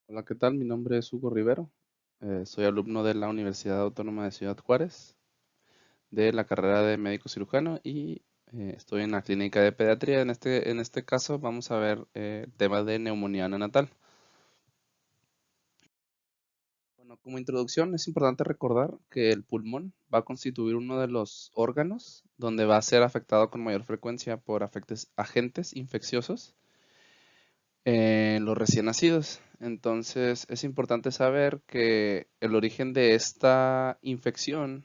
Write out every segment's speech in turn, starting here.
Hola, ¿qué tal? Mi nombre es Hugo Rivero. Soy alumno de la Universidad Autónoma de Ciudad Juárez, de la carrera de médico cirujano y estoy en la clínica de pediatría. En este caso vamos a ver el tema de neumonía neonatal. Bueno, como introducción es importante recordar que el pulmón va a constituir uno de los órganos donde va a ser afectado con mayor frecuencia por agentes infecciosos en los recién nacidos. Entonces es importante saber que el origen de esta infección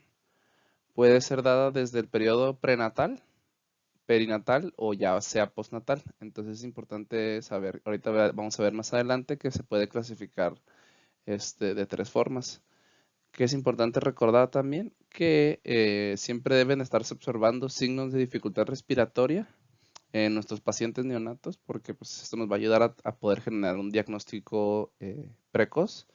puede ser dada desde el periodo prenatal, perinatal o ya sea postnatal. Entonces es importante saber, ahorita vamos a ver más adelante que se puede clasificar de tres formas. Que es importante recordar también que siempre deben estarse observando signos de dificultad respiratoria en nuestros pacientes neonatos, porque pues, esto nos va a ayudar a poder generar un diagnóstico precoz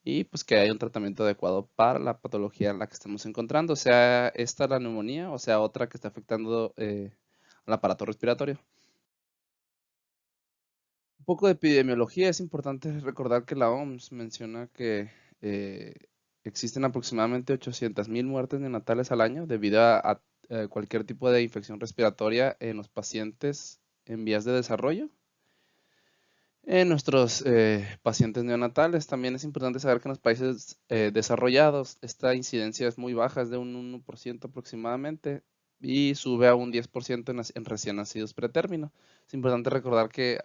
y pues que haya un tratamiento adecuado para la patología en la que estemos encontrando, sea esta la neumonía o sea otra que está afectando al aparato respiratorio. Un poco de epidemiología, es importante recordar que la OMS menciona que eh, existen aproximadamente 800,000 muertes neonatales al año debido a cualquier tipo de infección respiratoria en los pacientes en vías de desarrollo. En nuestros pacientes neonatales también es importante saber que en los países desarrollados esta incidencia es muy baja, es de un 1% aproximadamente y sube a un 10% en recién nacidos pretérmino. Es importante recordar que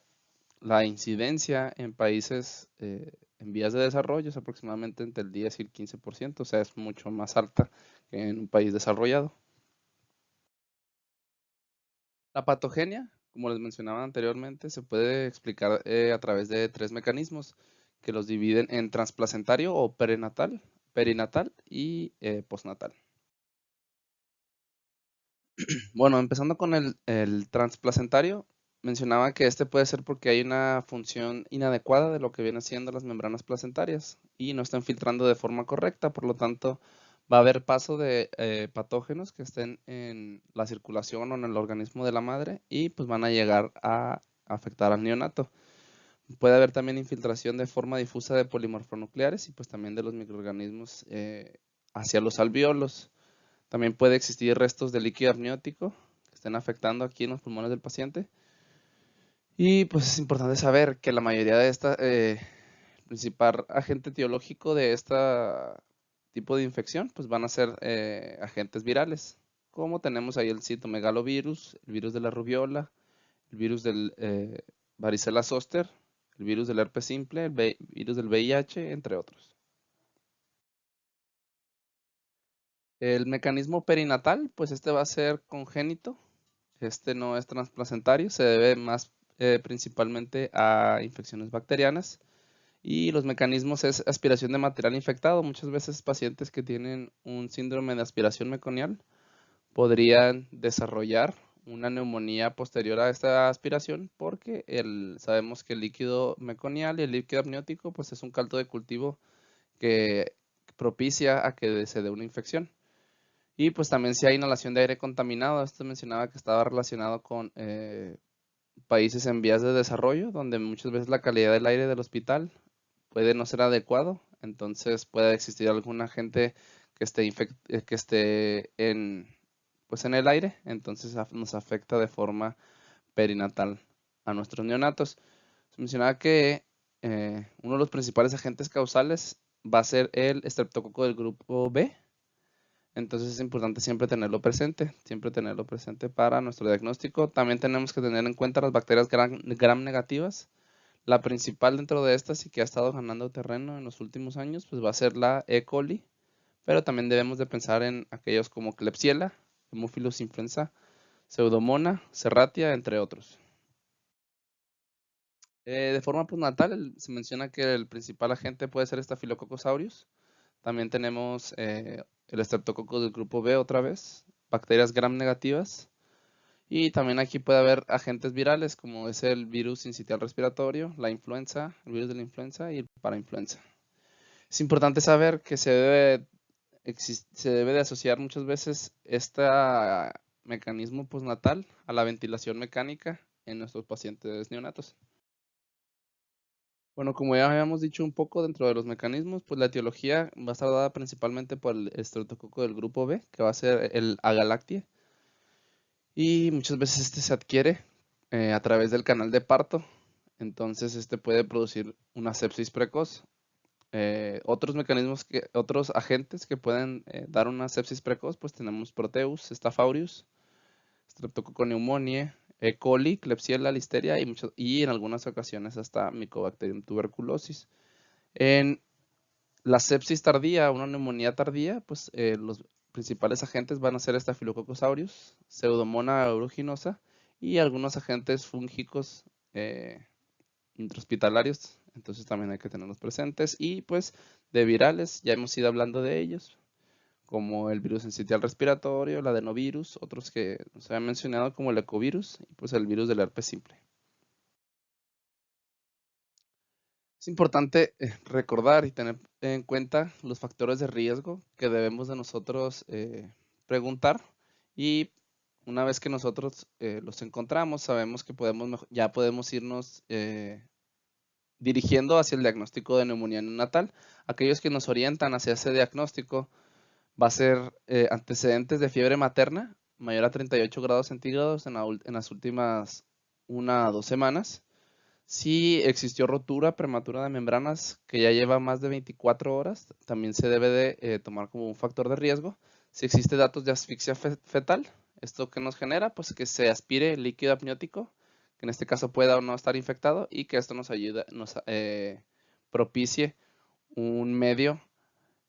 la incidencia en países en vías de desarrollo es aproximadamente entre el 10 y el 15%, o sea, es mucho más alta que en un país desarrollado. La patogenia, como les mencionaba anteriormente, se puede explicar a través de tres mecanismos que los dividen en transplacentario o perinatal, perinatal y postnatal. Bueno, empezando con el transplacentario, mencionaba que este puede ser porque hay una función inadecuada de lo que vienen siendo las membranas placentarias y no están filtrando de forma correcta, por lo tanto va a haber paso de patógenos que estén en la circulación o en el organismo de la madre y pues van a llegar a afectar al neonato. Puede haber también infiltración de forma difusa de polimorfonucleares y pues también de los microorganismos hacia los alvéolos. También puede existir restos de líquido amniótico que estén afectando aquí en los pulmones del paciente. Y pues es importante saber que la mayoría de el principal agente etiológico de este tipo de infección, pues van a ser agentes virales, como tenemos ahí el citomegalovirus, el virus de la rubiola, el virus del varicela zoster, el virus del herpes simple, el virus del VIH, entre otros. El mecanismo perinatal, pues este va a ser congénito. Este no es transplacentario, se debe más principalmente a infecciones bacterianas y los mecanismos es aspiración de material infectado. Muchas veces pacientes que tienen un síndrome de aspiración meconial podrían desarrollar una neumonía posterior a esta aspiración porque sabemos que el líquido meconial y el líquido amniótico pues es un caldo de cultivo que propicia a que se dé una infección. Y pues también si hay inhalación de aire contaminado, esto mencionaba que estaba relacionado con países en vías de desarrollo, donde muchas veces la calidad del aire del hospital puede no ser adecuado, entonces puede existir algún agente que esté pues en el aire, entonces nos afecta de forma perinatal a nuestros neonatos. Se mencionaba que uno de los principales agentes causales va a ser el estreptococo del grupo B, entonces es importante siempre tenerlo presente para nuestro diagnóstico. También tenemos que tener en cuenta las bacterias gram negativas. La principal dentro de estas y que ha estado ganando terreno en los últimos años, pues va a ser la E. coli, pero también debemos de pensar en aquellos como Klebsiella, Haemophilus influenza, Pseudomonas, Serratia, entre otros. De forma postnatal, se menciona que el principal agente puede ser Staphylococcus aureus. También tenemos el estreptococo del grupo B otra vez, bacterias gram negativas. Y también aquí puede haber agentes virales como es el virus sincitial respiratorio, la influenza, el virus de la influenza y el parainfluenza. Es importante saber que se debe de asociar muchas veces este mecanismo postnatal a la ventilación mecánica en nuestros pacientes neonatos. Bueno, como ya habíamos dicho un poco dentro de los mecanismos, pues la etiología va a estar dada principalmente por el estreptococo del grupo B, que va a ser el Agalactia, y muchas veces este se adquiere a través del canal de parto, entonces este puede producir una sepsis precoz. Otros agentes que pueden dar una sepsis precoz, pues tenemos Proteus, Staph aureus, Streptococcus pneumoniae, E. coli, Klebsiella, Listeria y en algunas ocasiones hasta Mycobacterium tuberculosis. En la sepsis tardía, una neumonía tardía, pues los principales agentes van a ser Staphylococcus aureus, Pseudomonas aeruginosa y algunos agentes fúngicos intrahospitalarios, entonces también hay que tenerlos presentes. Y pues de virales, ya hemos ido hablando de ellos, como el virus sincitial respiratorio, el adenovirus, otros que se han mencionado como el ecovirus y pues el virus del herpes simple. Es importante recordar y tener en cuenta los factores de riesgo que debemos de nosotros preguntar, y una vez que nosotros los encontramos, sabemos que ya podemos irnos dirigiendo hacia el diagnóstico de neumonía neonatal. Aquellos que nos orientan hacia ese diagnóstico va a ser antecedentes de fiebre materna mayor a 38 grados centígrados en las últimas 1 a 2 semanas. Si existió rotura prematura de membranas que ya lleva más de 24 horas, también se debe de tomar como un factor de riesgo. Si existe datos de asfixia fetal, ¿esto que nos genera? Pues que se aspire líquido amniótico, que en este caso pueda o no estar infectado, y que esto nos propicie un medio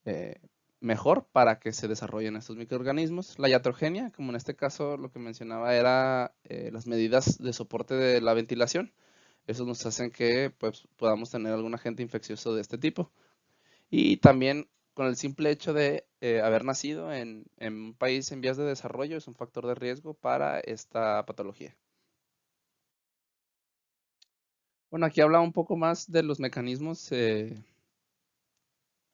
eh, mejor para que se desarrollen estos microorganismos. La iatrogenia, como en este caso lo que mencionaba era las medidas de soporte de la ventilación. Eso nos hacen que pues, podamos tener algún agente infeccioso de este tipo. Y también con el simple hecho de haber nacido en un país en vías de desarrollo es un factor de riesgo para esta patología. Bueno, aquí habla un poco más de los mecanismos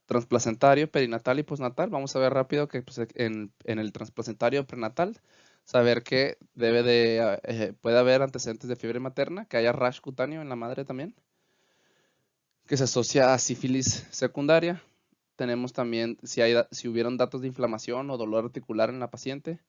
transplacentario, perinatal y postnatal. Vamos a ver rápido que pues, en el transplacentario prenatal, saber que puede haber antecedentes de fiebre materna, que haya rash cutáneo en la madre también, que se asocia a sífilis secundaria. Tenemos también si hubieron datos de inflamación o dolor articular en la paciente.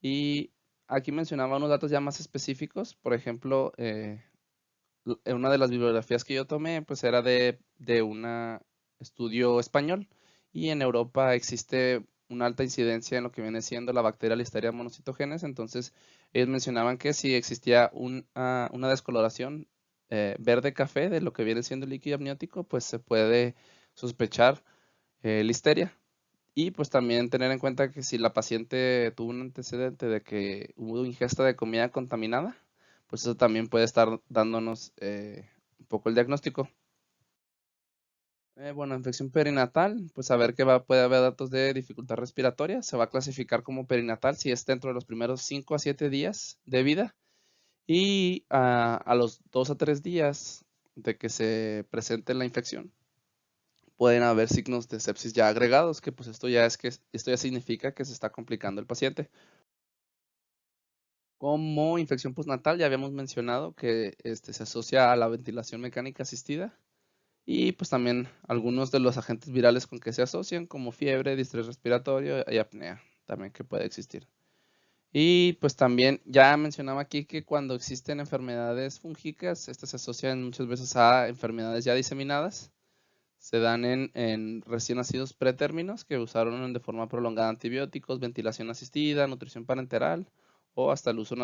Y aquí mencionaba unos datos ya más específicos. Por ejemplo, una de las bibliografías que yo tomé pues era de un estudio español, y en Europa existe una alta incidencia en lo que viene siendo la bacteria Listeria monocytogenes. Entonces ellos mencionaban que si existía una descoloración verde-café de lo que viene siendo el líquido amniótico, pues se puede sospechar listeria. Y pues también tener en cuenta que si la paciente tuvo un antecedente de que hubo ingesta de comida contaminada, pues eso también puede estar dándonos un poco el diagnóstico. Bueno, infección perinatal, pues saber que puede haber datos de dificultad respiratoria. Se va a clasificar como perinatal si es dentro de los primeros 5 a 7 días de vida, y a los 2 a 3 días de que se presente la infección pueden haber signos de sepsis ya agregados, que pues esto ya significa que se está complicando el paciente. Como infección postnatal, ya habíamos mencionado que se asocia a la ventilación mecánica asistida, y pues también algunos de los agentes virales con que se asocian, como fiebre, distrés respiratorio y apnea, también que puede existir. Y pues también ya mencionaba aquí que cuando existen enfermedades fúngicas, estas se asocian muchas veces a enfermedades ya diseminadas. Se dan en recién nacidos pretérminos que usaron de forma prolongada antibióticos, ventilación asistida, nutrición parenteral o hasta el uso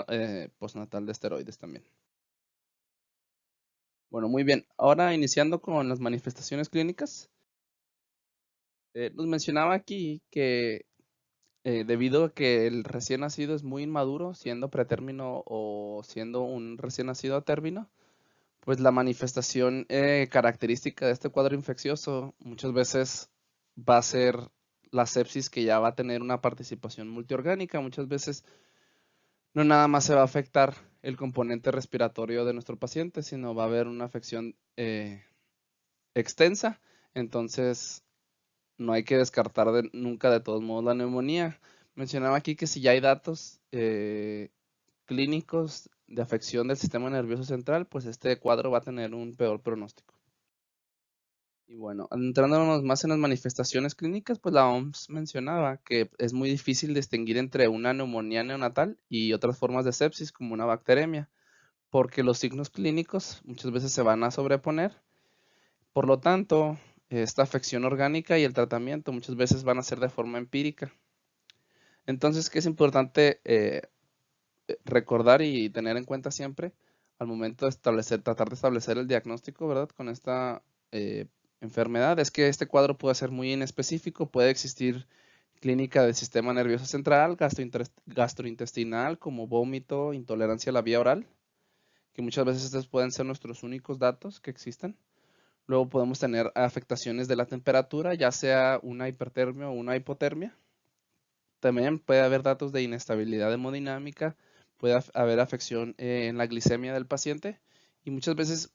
postnatal de esteroides también. Bueno, muy bien. Ahora iniciando con las manifestaciones clínicas, nos mencionaba aquí que debido a que el recién nacido es muy inmaduro, siendo pretérmino o siendo un recién nacido a término, pues la manifestación característica de este cuadro infeccioso muchas veces va a ser la sepsis, que ya va a tener una participación multiorgánica. Muchas veces no nada más se va a afectar el componente respiratorio de nuestro paciente, sino va a haber una afección extensa. Entonces no hay que descartar nunca de todos modos la neumonía. Mencionaba aquí que si ya hay datos clínicos de afección del sistema nervioso central, pues este cuadro va a tener un peor pronóstico. Y bueno, adentrándonos más en las manifestaciones clínicas, pues la OMS mencionaba que es muy difícil distinguir entre una neumonía neonatal y otras formas de sepsis como una bacteremia, porque los signos clínicos muchas veces se van a sobreponer. Por lo tanto, esta afección orgánica y el tratamiento muchas veces van a ser de forma empírica. Entonces, ¿qué es importante recordar y tener en cuenta siempre al momento de tratar de establecer el diagnóstico, ¿verdad? Con esta eh, enfermedad? Es que este cuadro puede ser muy inespecífico, puede existir clínica del sistema nervioso central, gastrointestinal, como vómito, intolerancia a la vía oral, que muchas veces estos pueden ser nuestros únicos datos que existen. Luego podemos tener afectaciones de la temperatura, ya sea una hipertermia o una hipotermia. También puede haber datos de inestabilidad hemodinámica, puede haber afección en la glicemia del paciente y muchas veces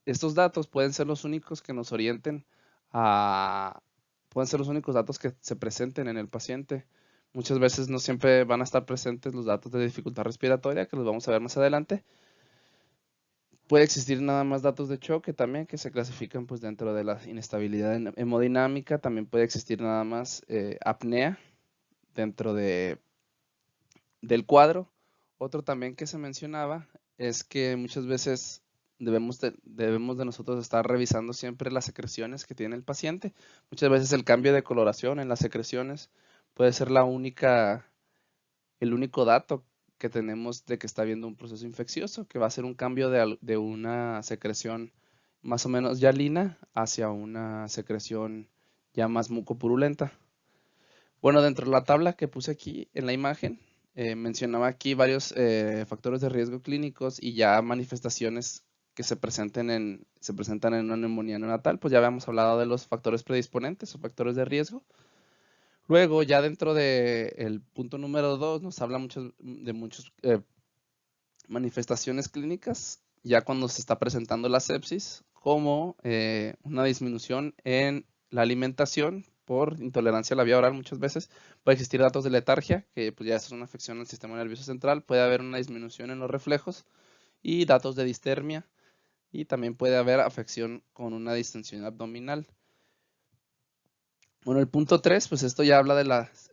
estos datos pueden ser los únicos que nos orienten a, pueden ser los únicos datos que se presenten en el paciente. Muchas veces no siempre van a estar presentes los datos de dificultad respiratoria, que los vamos a ver más adelante. Puede existir nada más datos de choque también que se clasifican pues dentro de la inestabilidad hemodinámica. También puede existir nada más apnea dentro del cuadro. Otro también que se mencionaba es que muchas veces debemos de nosotros estar revisando siempre las secreciones que tiene el paciente. Muchas veces el cambio de coloración en las secreciones puede ser el único dato que tenemos de que está habiendo un proceso infeccioso, que va a ser un cambio de una secreción más o menos hialina hacia una secreción ya más mucopurulenta. Bueno, dentro de la tabla que puse aquí en la imagen, mencionaba aquí varios factores de riesgo clínicos y ya manifestaciones que se presentan en una neumonía neonatal, pues ya habíamos hablado de los factores predisponentes o factores de riesgo. Luego, ya dentro del punto número 2, nos habla de muchas manifestaciones clínicas, ya cuando se está presentando la sepsis, como una disminución en la alimentación por intolerancia a la vía oral muchas veces. Puede existir datos de letargia, que pues ya es una afección al sistema nervioso central. Puede haber una disminución en los reflejos y datos de distermia. Y también puede haber afección con una distensión abdominal. Bueno, el punto 3, pues esto ya habla de los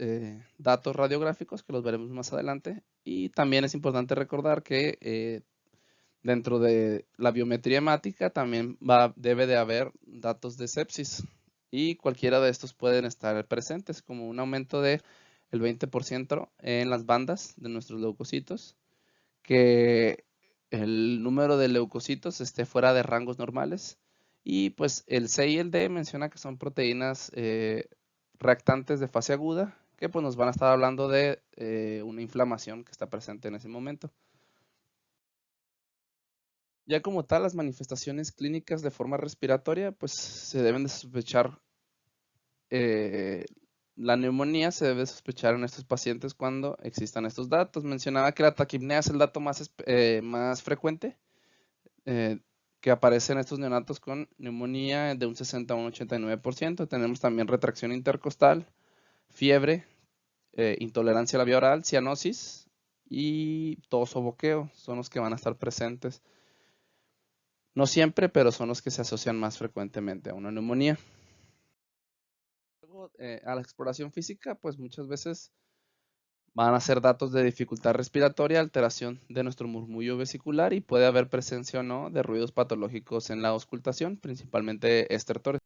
datos radiográficos, que los veremos más adelante. Y también es importante recordar que dentro de la biometría hemática también debe de haber datos de sepsis y cualquiera de estos pueden estar presentes, como un aumento de el 20% en las bandas de nuestros leucocitos, que el número de leucocitos esté fuera de rangos normales, y pues el C y el D menciona que son proteínas reactantes de fase aguda, que pues nos van a estar hablando de una inflamación que está presente en ese momento. Ya como tal, las manifestaciones clínicas de forma respiratoria, pues se deben de sospechar, eh, la neumonía se debe sospechar en estos pacientes cuando existan estos datos. Mencionaba que la taquipnea es el dato más frecuente que aparece en estos neonatos con neumonía de un 60 a un 89%. Tenemos también retracción intercostal, fiebre, intolerancia a la vía oral, cianosis y tos o boqueo. Son los que van a estar presentes. No siempre, pero son los que se asocian más frecuentemente a una neumonía. Luego, a la exploración física, pues muchas veces van a ser datos de dificultad respiratoria, alteración de nuestro murmullo vesicular y puede haber presencia o no de ruidos patológicos en la auscultación, principalmente estertores.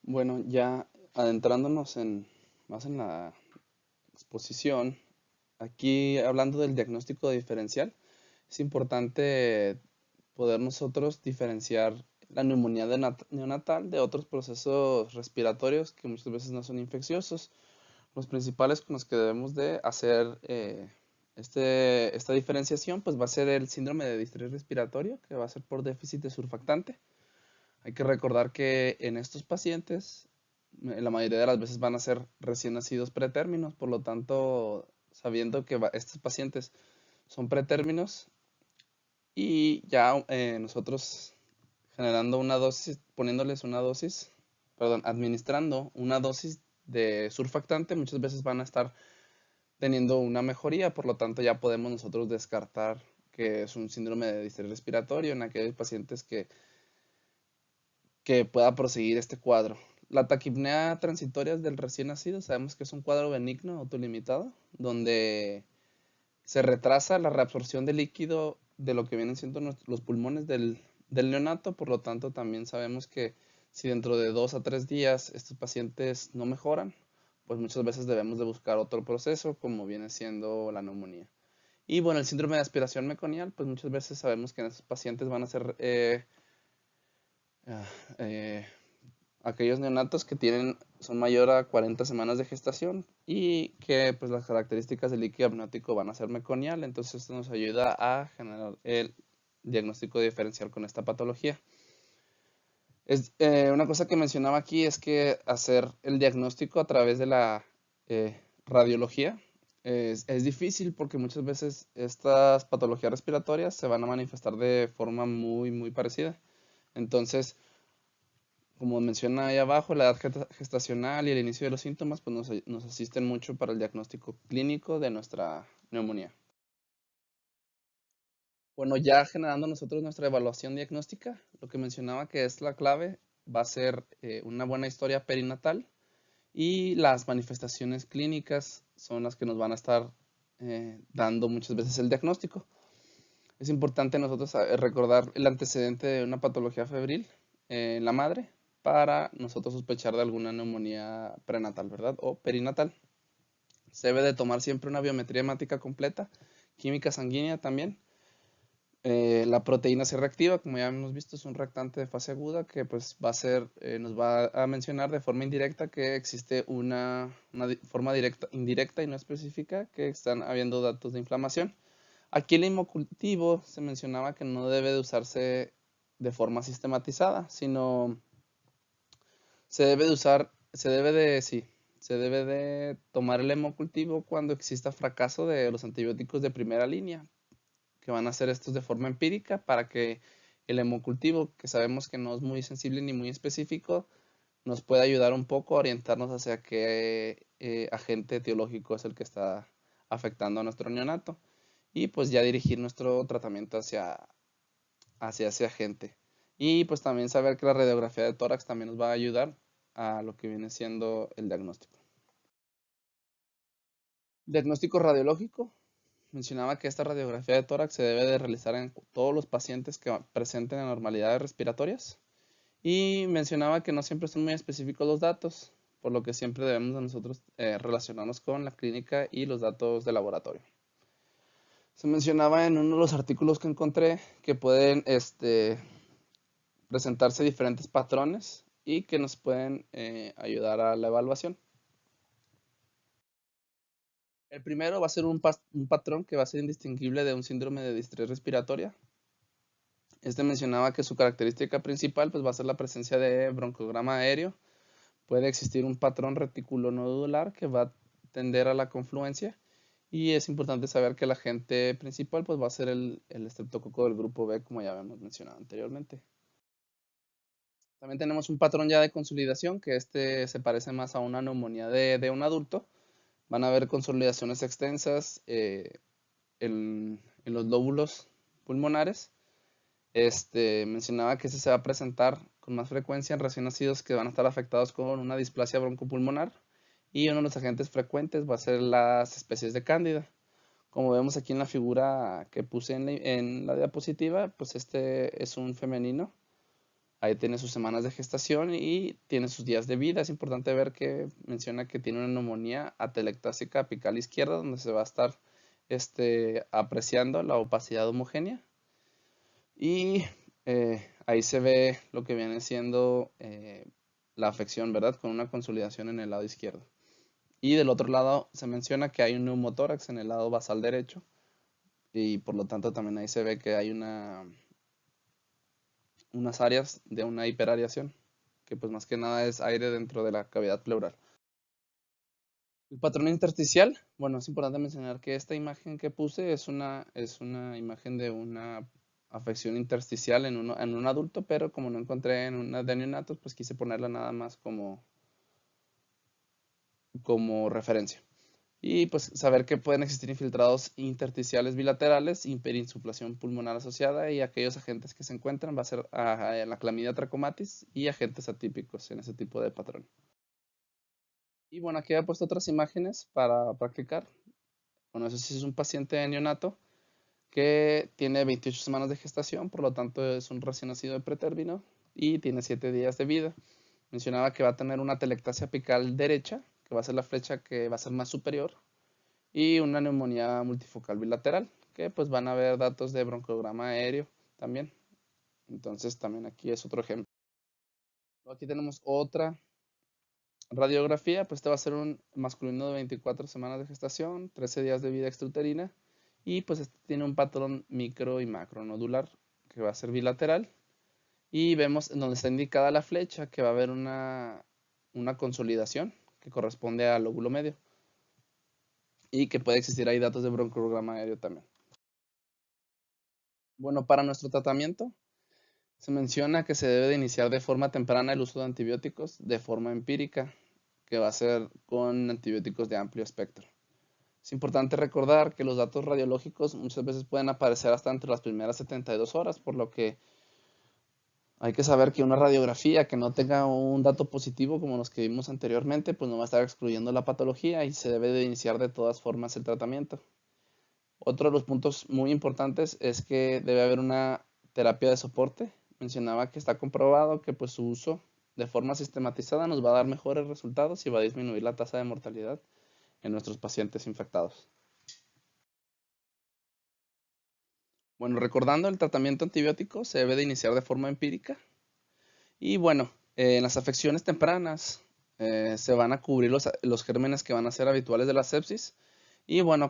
Bueno, ya adentrándonos más en la exposición, aquí hablando del diagnóstico diferencial, es importante poder nosotros diferenciar la neumonía neonatal de otros procesos respiratorios que muchas veces no son infecciosos. Los principales con los que debemos de hacer esta diferenciación, pues va a ser el síndrome de distrés respiratorio, que va a ser por déficit de surfactante. Hay que recordar que en estos pacientes, la mayoría de las veces van a ser recién nacidos pretérminos, por lo tanto, sabiendo que estos pacientes son pretérminos y ya nosotros generando una dosis, poniéndoles una dosis, perdón, administrando una dosis de surfactante, muchas veces van a estar teniendo una mejoría, por lo tanto ya podemos nosotros descartar que es un síndrome de distrés respiratorio en aquellos pacientes que que pueda proseguir este cuadro. La taquipnea transitoria del recién nacido sabemos que es un cuadro benigno autolimitado, donde se retrasa la reabsorción de líquido de lo que vienen siendo los pulmones del neonato. Por lo tanto, también sabemos que si dentro de 2 a 3 días estos pacientes no mejoran, pues muchas veces debemos de buscar otro proceso, como viene siendo la neumonía. Y bueno, el síndrome de aspiración meconial, pues muchas veces sabemos que en estos pacientes van a ser ah, eh, aquellos neonatos que son mayor a 40 semanas de gestación y que pues las características del líquido amniótico van a ser meconial. Entonces esto nos ayuda a generar el diagnóstico diferencial con esta patología. Una cosa que mencionaba aquí es que hacer el diagnóstico a través de la radiología es difícil, porque muchas veces estas patologías respiratorias se van a manifestar de forma muy, muy parecida. Entonces, como menciona ahí abajo, la edad gestacional y el inicio de los síntomas pues nos asisten mucho para el diagnóstico clínico de nuestra neumonía. Bueno, ya generando nosotros nuestra evaluación diagnóstica, lo que mencionaba que es la clave va a ser una buena historia perinatal, y las manifestaciones clínicas son las que nos van a estar dando muchas veces el diagnóstico. Es importante nosotros recordar el antecedente de una patología febril en la madre para nosotros sospechar de alguna neumonía prenatal, ¿verdad? O perinatal. Se debe de tomar siempre una biometría hemática completa, química sanguínea también. La proteína C reactiva, como ya hemos visto, es un reactante de fase aguda que pues nos va a mencionar de forma indirecta que existe una forma indirecta y no específica, que están habiendo datos de inflamación. Aquí el hemocultivo se mencionaba que no debe de usarse de forma sistematizada, sino se debe de tomar el hemocultivo cuando exista fracaso de los antibióticos de primera línea, que van a hacer estos de forma empírica, para que el hemocultivo, que sabemos que no es muy sensible ni muy específico, nos pueda ayudar un poco a orientarnos hacia qué agente etiológico es el que está afectando a nuestro neonato, y pues ya dirigir nuestro tratamiento hacia ese agente. Y pues también saber que la radiografía de tórax también nos va a ayudar a lo que viene siendo el diagnóstico. Diagnóstico radiológico. Mencionaba que esta radiografía de tórax se debe de realizar en todos los pacientes que presenten anormalidades respiratorias. Y mencionaba que no siempre son muy específicos los datos, por lo que siempre debemos de nosotros relacionarnos con la clínica y los datos de laboratorio. Se mencionaba en uno de los artículos que encontré que pueden presentarse diferentes patrones y que nos pueden ayudar a la evaluación. El primero va a ser un patrón que va a ser indistinguible de un síndrome de distrés respiratoria. Mencionaba que su característica principal pues va a ser la presencia de broncograma aéreo. Puede existir un patrón reticulonodular que va a tender a la confluencia, y es importante saber que el agente principal pues va a ser el estreptococo del grupo B, como ya habíamos mencionado anteriormente. También tenemos un patrón ya de consolidación, que se parece más a una neumonía de un adulto. Van a haber consolidaciones extensas en los lóbulos pulmonares. Mencionaba que se va a presentar con más frecuencia en recién nacidos que van a estar afectados con una displasia broncopulmonar, y uno de los agentes frecuentes va a ser las especies de cándida. Como vemos aquí en la figura que puse en la diapositiva, pues este es un femenino. Ahí tiene sus semanas de gestación y tiene sus días de vida. Es importante ver que menciona que tiene una neumonía atelectásica apical izquierda, donde se va a estar apreciando la opacidad homogénea. Y ahí se ve lo que viene siendo la afección, ¿verdad? Con una consolidación en el lado izquierdo. Y del otro lado se menciona que hay un neumotórax en el lado basal derecho, y por lo tanto también ahí se ve que hay unas áreas de una hiperareación, que pues más que nada es aire dentro de la cavidad pleural. El patrón intersticial, bueno, es importante mencionar que esta imagen que puse es una imagen de una afección intersticial en un adulto, pero como no encontré en una de neonatos, pues quise ponerla nada más como referencia. Y pues saber que pueden existir infiltrados intersticiales bilaterales, hiperinsuflación pulmonar asociada y aquellos agentes que se encuentran va a ser la clamidia trachomatis y agentes atípicos en ese tipo de patrón. Y bueno, aquí he puesto otras imágenes para practicar. Bueno, eso sí es un paciente neonato que tiene 28 semanas de gestación, por lo tanto es un recién nacido de pretérmino y tiene 7 días de vida. Mencionaba que va a tener una telectasia apical derecha, que va a ser la flecha que va a ser más superior, y una neumonía multifocal bilateral, que pues van a ver datos de broncograma aéreo también. Entonces también aquí es otro ejemplo. Aquí tenemos otra radiografía, pues este va a ser un masculino de 24 semanas de gestación, 13 días de vida extrauterina, y pues este tiene un patrón micro y macro nodular que va a ser bilateral. Y vemos en donde está indicada la flecha que va a haber una consolidación que corresponde al lóbulo medio y que puede existir ahí datos de broncograma aéreo también. Bueno, para nuestro tratamiento se menciona que se debe de iniciar de forma temprana el uso de antibióticos de forma empírica, que va a ser con antibióticos de amplio espectro. Es importante recordar que los datos radiológicos muchas veces pueden aparecer hasta entre las primeras 72 horas, por lo que hay que saber que una radiografía que no tenga un dato positivo como los que vimos anteriormente, pues no va a estar excluyendo la patología y se debe de iniciar de todas formas el tratamiento. Otro de los puntos muy importantes es que debe haber una terapia de soporte. Mencionaba que está comprobado que pues su uso de forma sistematizada nos va a dar mejores resultados y va a disminuir la tasa de mortalidad en nuestros pacientes infectados. Bueno, recordando el tratamiento antibiótico se debe de iniciar de forma empírica y bueno, en las afecciones tempranas se van a cubrir los gérmenes que van a ser habituales de la sepsis. Y bueno,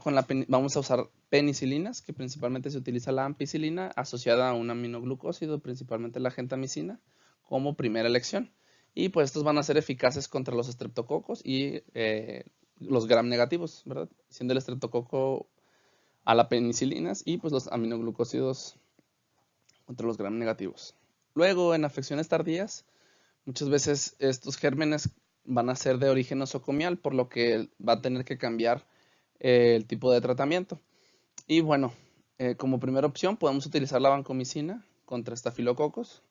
vamos a usar penicilinas, que principalmente se utiliza la ampicilina asociada a un aminoglucósido, principalmente la gentamicina, como primera elección. Y pues estos van a ser eficaces contra los estreptococos y los gram negativos, ¿verdad? Siendo el estreptococo a la penicilinas y pues los aminoglucósidos contra los gram negativos. Luego, en afecciones tardías, muchas veces estos gérmenes van a ser de origen nosocomial, por lo que va a tener que cambiar el tipo de tratamiento. Y bueno, como primera opción podemos utilizar la vancomicina contra estafilococos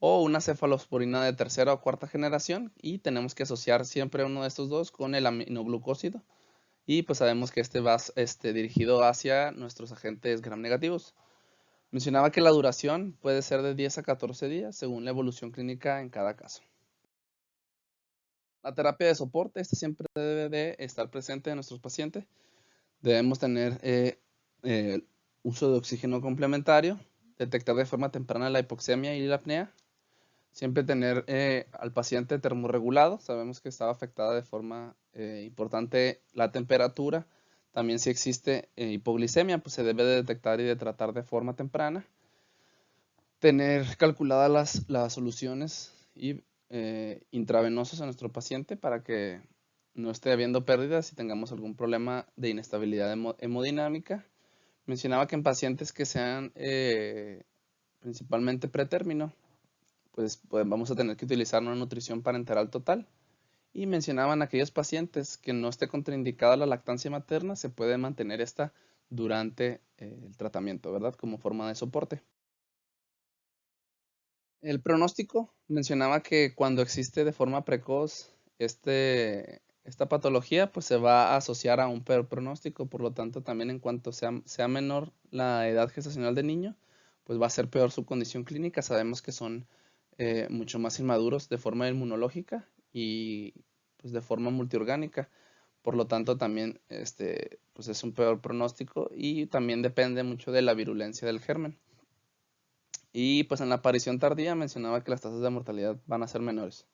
o una cefalosporina de tercera o cuarta generación y tenemos que asociar siempre uno de estos dos con el aminoglucósido y pues sabemos que este va dirigido hacia nuestros agentes gram negativos. Mencionaba que la duración puede ser de 10 a 14 días según la evolución clínica en cada caso. La terapia de soporte, esta siempre debe de estar presente en nuestros pacientes. Debemos tener eh, uso de oxígeno complementario, detectar de forma temprana la hipoxemia y la apnea, siempre tener al paciente termorregulado, sabemos que estaba afectada de forma importante la temperatura, también si existe hipoglicemia, pues se debe de detectar y de tratar de forma temprana, tener calculadas las soluciones y intravenosas a nuestro paciente para que no esté habiendo pérdidas y tengamos algún problema de inestabilidad hemodinámica. Mencionaba que en pacientes que sean principalmente pretérmino, pues vamos a tener que utilizar una nutrición parenteral total. Y mencionaban aquellos pacientes que no esté contraindicada la lactancia materna, se puede mantener esta durante el tratamiento, ¿verdad? Como forma de soporte. El pronóstico mencionaba que cuando existe de forma precoz esta patología, pues se va a asociar a un peor pronóstico, por lo tanto también en cuanto sea menor la edad gestacional del niño, pues va a ser peor su condición clínica. Sabemos que son mucho más inmaduros de forma inmunológica y pues de forma multiorgánica, por lo tanto también pues es un peor pronóstico y también depende mucho de la virulencia del germen. Y pues en la aparición tardía mencionaba que las tasas de mortalidad van a ser menores.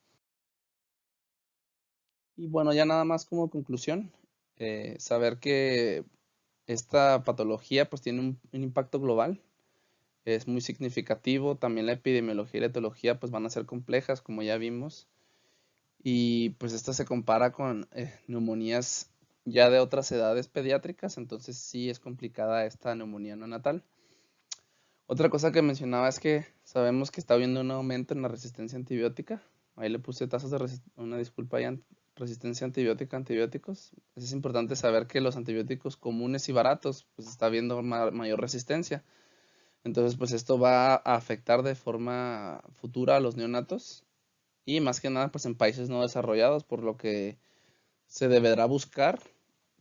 Y bueno, ya nada más como conclusión, saber que esta patología pues tiene un impacto global, es muy significativo, también la epidemiología y la etología pues van a ser complejas como ya vimos y pues esta se compara con neumonías ya de otras edades pediátricas, entonces sí es complicada esta neumonía neonatal. Otra cosa que mencionaba es que sabemos que está habiendo un aumento en la resistencia antibiótica. Ahí le puse tasas de resistencia, una disculpa ahí resistencia antibiótica a antibióticos. Es importante saber que los antibióticos comunes y baratos, pues está habiendo mayor resistencia. Entonces, pues esto va a afectar de forma futura a los neonatos y más que nada, pues en países no desarrollados, por lo que se deberá buscar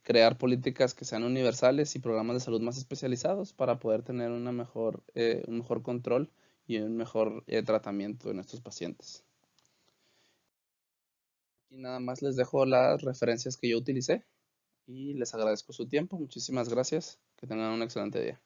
crear políticas que sean universales y programas de salud más especializados para poder tener un mejor control y un mejor tratamiento en estos pacientes. Y nada más les dejo las referencias que yo utilicé y les agradezco su tiempo. Muchísimas gracias. Que tengan un excelente día.